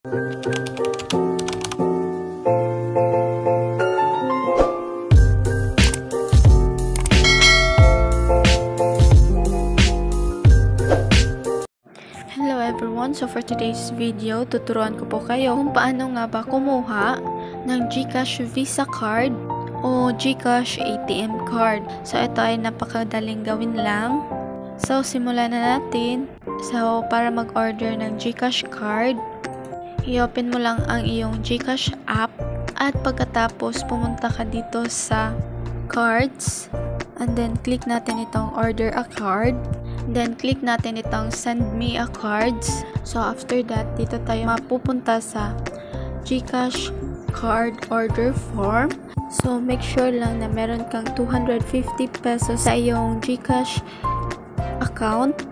Hello everyone! So for today's video, tuturuan ko po kayo kung paano nga ba kumuha ng GCash Visa card o GCash ATM card. So ito ay napakadaling gawin lang. So simulan na natin. So para mag-order ng GCash card, i-open mo lang ang iyong GCash app at pagkatapos pumunta ka dito sa cards and then click natin itong order a card. Then, click natin itong send me a cards. So, after that, dito tayo mapupunta sa GCash card order form. So, make sure lang na meron kang 250 pesos sa iyong GCash account.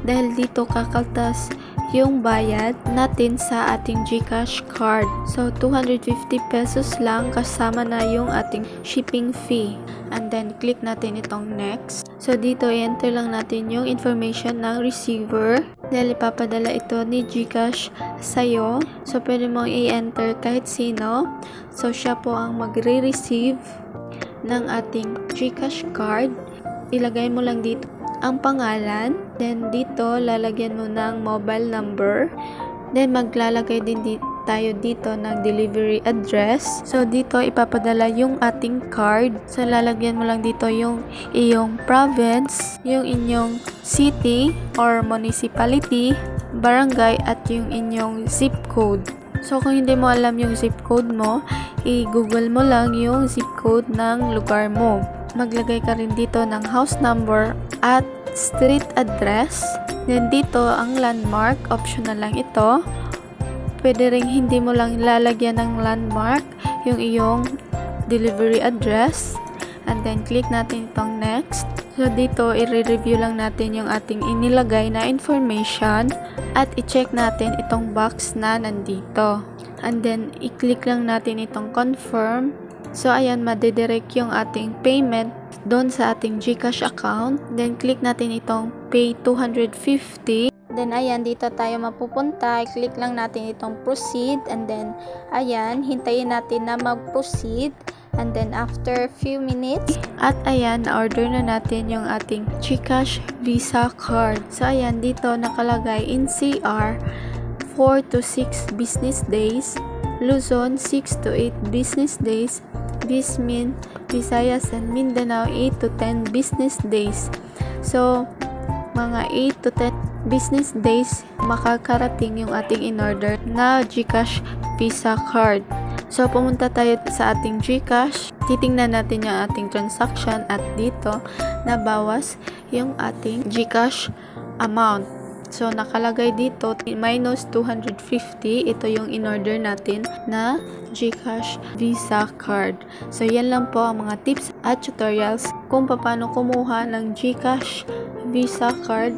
Dahil dito kakaltas yung bayad natin sa ating GCash card. So, 250 pesos lang kasama na yung ating shipping fee. And then, click natin itong next. So, dito, i-enter lang natin yung information ng receiver. Dahil ipapadala ito ni GCash sa'yo. So, pwede mong i-enter kahit sino. So, siya po ang magre-receive ng ating GCash card. Ilagay mo lang dito ang pangalan. Then, dito, lalagyan mo ng mobile number. Then, maglalagay din tayo dito ng delivery address. So, dito ipapadala yung ating card. So, lalagyan mo lang dito yung iyong province, yung inyong city or municipality, barangay, at yung inyong zip code. So, kung hindi mo alam yung zip code mo, i-google mo lang yung zip code ng lugar mo. Maglagay ka rin dito ng house number at street address. Then, dito ang landmark, optional lang ito. Pwede rin hindi mo lang lalagyan ng landmark yung iyong delivery address. And then, click natin itong next. So, dito, i-review lang natin yung ating inilagay na information at i-check natin itong box na nandito. And then, i-click lang natin itong confirm. So, ayan, madidirect yung ating payment doon sa ating GCash account. Then, click natin itong pay 250. Then, ayan, dito tayo mapupunta. I-click lang natin itong proceed. And then, ayan, hintayin natin na mag-proceed. And then, after few minutes, at ayan, na-order na natin yung ating GCash Visa card. So, ayan, dito nakalagay NCR 4 to 6 business days. Luzon, 6 to 8 business days. Vismin, Visayas, and Mindanao, 8 to 10 business days. So, mga 8 to 10 business days makakarating yung ating in-order na GCash Visa card. So, pumunta tayo sa ating GCash. Titingnan natin yung ating transaction at dito nabawas yung ating GCash amount. So, nakalagay dito minus 250. Ito yung in-order natin na GCash Visa card. So, yan lang po ang mga tips at tutorials kung paano kumuha ng GCash Visa card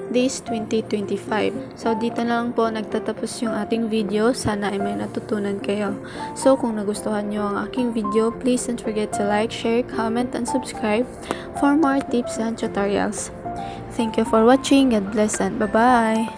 this 2025. So, dito na lang po nagtatapos yung ating video. Sana ay may natutunan kayo. So, kung nagustuhan nyo ang aking video, please don't forget to like, share, comment, and subscribe for more tips and tutorials. Thank you for watching. God bless and bye-bye.